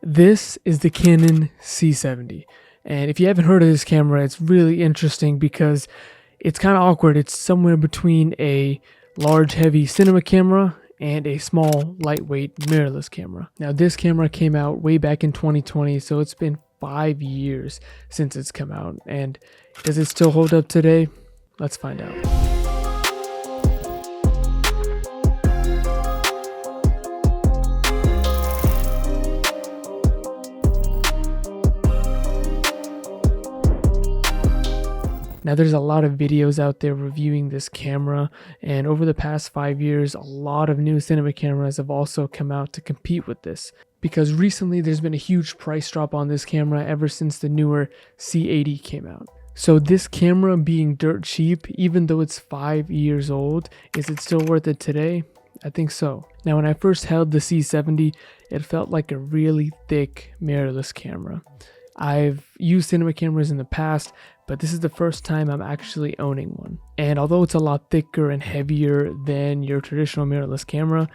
This is the Canon C70, and if you haven't heard of this camera, it's really interesting because it's kind of awkward. It's somewhere between a large heavy cinema camera and a small lightweight mirrorless camera. Now this camera came out way back in 2020, so it's been 5 years since it's come out, and does it still hold up today? Let's find out. Now there's a lot of videos out there reviewing this camera, and over the past 5 years, a lot of new cinema cameras have also come out to compete with this. Because recently there's been a huge price drop on this camera ever since the newer C80 came out. So this camera being dirt cheap, even though it's 5 years old, is it still worth it today? I think so. Now when I first held the C70, it felt like a really thick mirrorless camera. I've used cinema cameras in the past, but this is the first time I'm actually owning one. And although it's a lot thicker and heavier than your traditional mirrorless camera,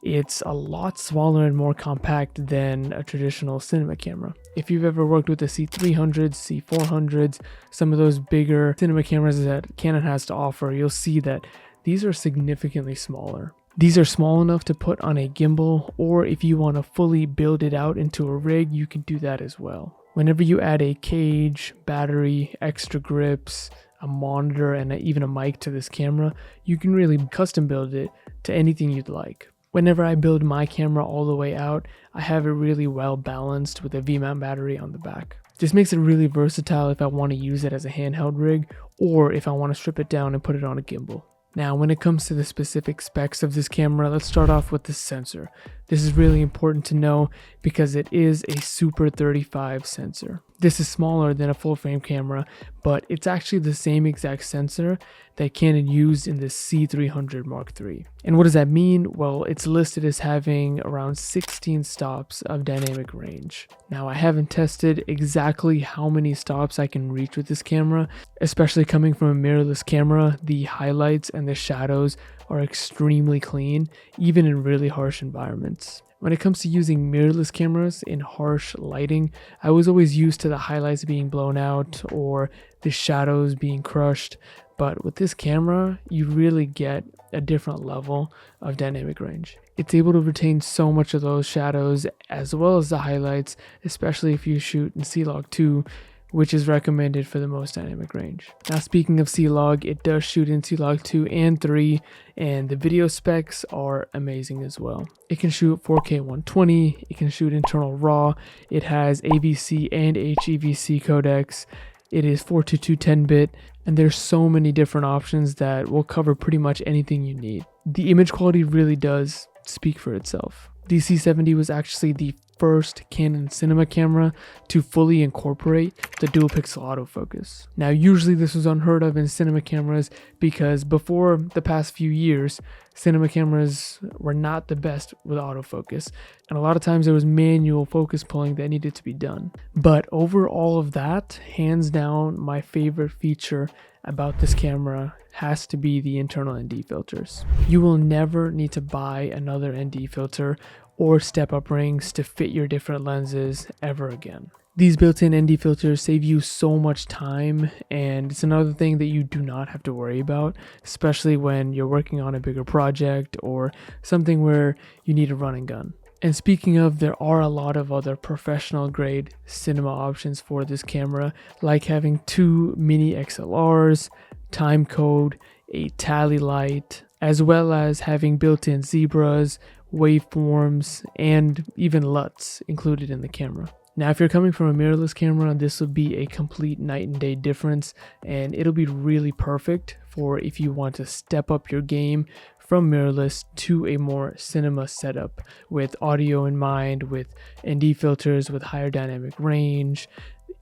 it's a lot smaller and more compact than a traditional cinema camera. If you've ever worked with the C300s, C400s, some of those bigger cinema cameras that Canon has to offer, you'll see that these are significantly smaller. These are small enough to put on a gimbal, or if you want to fully build it out into a rig, you can do that as well. Whenever you add a cage, battery, extra grips, a monitor, and even a mic to this camera, you can really custom build it to anything you'd like. Whenever I build my camera all the way out, I have it really well balanced with a V-mount battery on the back. This makes it really versatile if I want to use it as a handheld rig, or if I want to strip it down and put it on a gimbal. Now, when it comes to the specific specs of this camera, let's start off with the sensor. This is really important to know because it is a Super 35 sensor. This is smaller than a full frame camera, but it's actually the same exact sensor that Canon used in the C300 Mark III. And what does that mean? Well, it's listed as having around 16 stops of dynamic range. Now, I haven't tested exactly how many stops I can reach with this camera, especially coming from a mirrorless camera. The highlights and the shadows are extremely clean, even in really harsh environments. When it comes to using mirrorless cameras in harsh lighting, I was always used to the highlights being blown out or the shadows being crushed. But with this camera, you really get a different level of dynamic range. It's able to retain so much of those shadows as well as the highlights, especially if you shoot in C-Log 2, which is recommended for the most dynamic range. Now speaking of C-Log, it does shoot in C-Log 2 and 3, and the video specs are amazing as well. It can shoot 4K 120, it can shoot internal RAW, it has AVC and HEVC codecs, it is 422 10-bit, and there's so many different options that will cover pretty much anything you need. The image quality really does speak for itself. The C70 was actually the first Canon cinema camera to fully incorporate the dual pixel autofocus. Now usually this was unheard of in cinema cameras because before the past few years, cinema cameras were not the best with autofocus, and a lot of times there was manual focus pulling that needed to be done. But over all of that, hands down, my favorite feature about this camera has to be the internal ND filters. You will never need to buy another ND filter or step-up rings to fit your different lenses ever again. These built-in ND filters save you so much time, and it's another thing that you do not have to worry about, especially when you're working on a bigger project or something where you need a run and gun. And speaking of, there are a lot of other professional grade cinema options for this camera, like having 2 mini XLRs, time code, a tally light, as well as having built-in zebras, waveforms, and even LUTs included in the camera. Now, if you're coming from a mirrorless camera, this will be a complete night and day difference, and it'll be really perfect for if you want to step up your game from mirrorless to a more cinema setup with audio in mind, with ND filters, with higher dynamic range.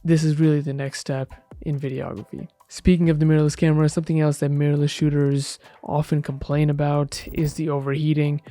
This is really the next step in videography. Speaking of the mirrorless camera, something else that mirrorless shooters often complain about is the overheating.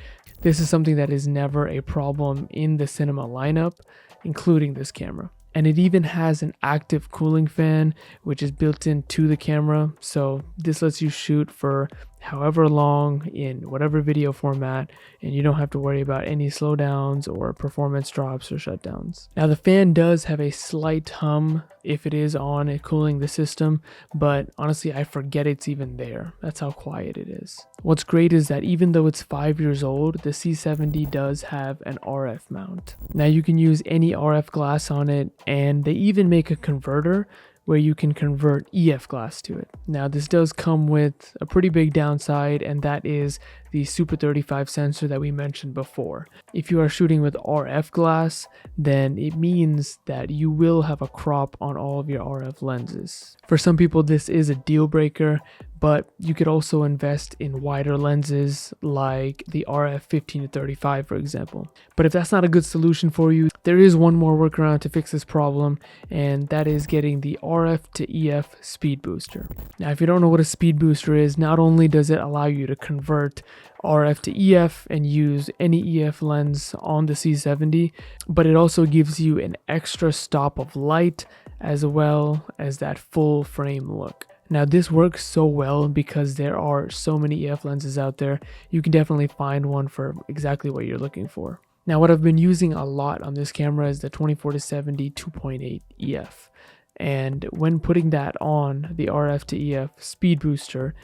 This is something that is never a problem in the cinema lineup, including this camera. And it even has an active cooling fan, which is built into the camera. So this lets you shoot for however long in whatever video format, and you don't have to worry about any slowdowns or performance drops or shutdowns. Now the fan does have a slight hum if it is on and cooling the system, but honestly I forget it's even there. That's how quiet it is. What's great is that even though it's 5 years old, the C70 does have an RF mount. Now you can use any RF glass on it, and they even make a converter where you can convert EF glass to it. Now this does come with a pretty big downside, and that is the Super 35 sensor that we mentioned before. If you are shooting with RF glass, then it means that you will have a crop on all of your RF lenses. For some people this is a deal breaker, but you could also invest in wider lenses like the RF 15 to 35 for example. But if that's not a good solution for you, there is one more workaround to fix this problem, and that is getting the RF to EF speed booster. Now if you don't know what a speed booster is, not only does it allow you to convert RF to EF and use any EF lens on the C70, but it also gives you an extra stop of light as well as that full frame look. Now this works so well because there are so many EF lenses out there. You can definitely find one for exactly what you're looking for. Now what I've been using a lot on this camera is the 24-70 2.8 EF. And when putting that on the RF to EF speed booster,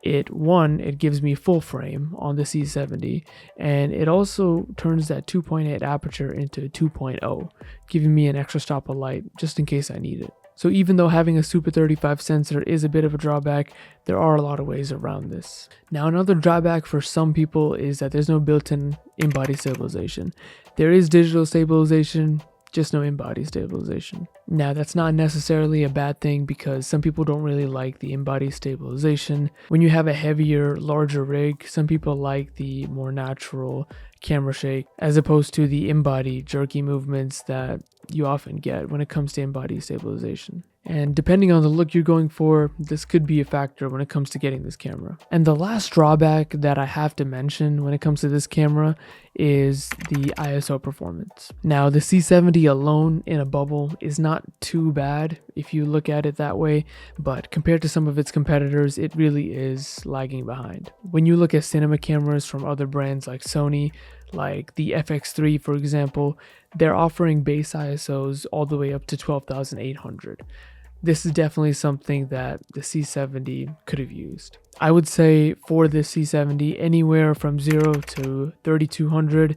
it gives me full frame on the C70, and it also turns that 2.8 aperture into 2.0, giving me an extra stop of light just in case I need it. So even though having a Super 35 sensor is a bit of a drawback, there are a lot of ways around this. Now another drawback for some people is that there's no built-in in-body stabilization. There is digital stabilization, just no in-body stabilization. Now that's not necessarily a bad thing because some people don't really like the in-body stabilization. When you have a heavier, larger rig, some people like the more natural camera shake as opposed to the in-body jerky movements that you often get when it comes to in-body stabilization. And depending on the look you're going for, this could be a factor when it comes to getting this camera. And the last drawback that I have to mention when it comes to this camera is the ISO performance. Now the C70 alone in a bubble is not too bad if you look at it that way, but compared to some of its competitors, it really is lagging behind. When you look at cinema cameras from other brands like Sony, like the FX3 for example, they're offering base ISOs all the way up to 12,800. This is definitely something that the C70 could have used. I would say for this C70, anywhere from 0 to 3200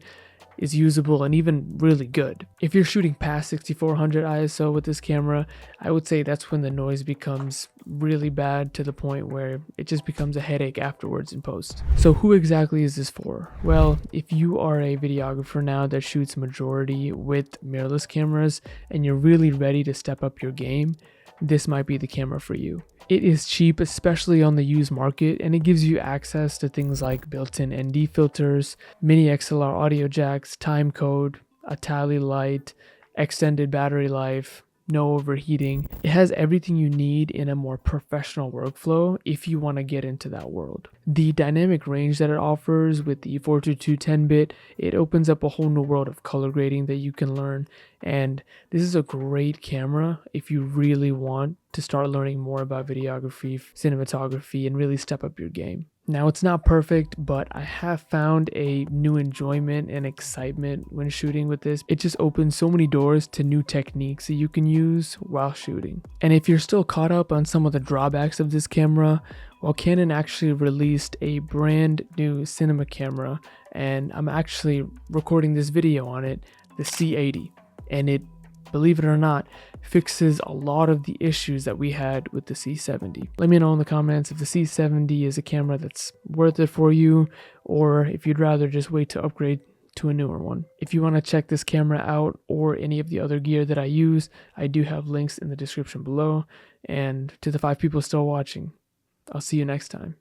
is usable and even really good. If you're shooting past 6400 ISO with this camera, I would say that's when the noise becomes really bad to the point where it just becomes a headache afterwards in post. So who exactly is this for? Well, if you are a videographer now that shoots majority with mirrorless cameras and you're really ready to step up your game, this might be the camera for you. It is cheap, especially on the used market, and it gives you access to things like built-in ND filters, mini XLR audio jacks, time code, a tally light, extended battery life, no overheating. It has everything you need in a more professional workflow if you want to get into that world. The dynamic range that it offers with the 422 10-bit, it opens up a whole new world of color grading that you can learn, and this is a great camera if you really want to start learning more about videography, cinematography, and really step up your game. Now it's not perfect, but I have found a new enjoyment and excitement when shooting with this. It just opens so many doors to new techniques that you can use while shooting. And if you're still caught up on some of the drawbacks of this camera, well, Canon actually released a brand new cinema camera, and I'm actually recording this video on it, the C80, and it, believe it or not, fixes a lot of the issues that we had with the C70. Let me know in the comments if the C70 is a camera that's worth it for you, or if you'd rather just wait to upgrade to a newer one. If you want to check this camera out or any of the other gear that I use, I do have links in the description below. And to the 5 people still watching, I'll see you next time.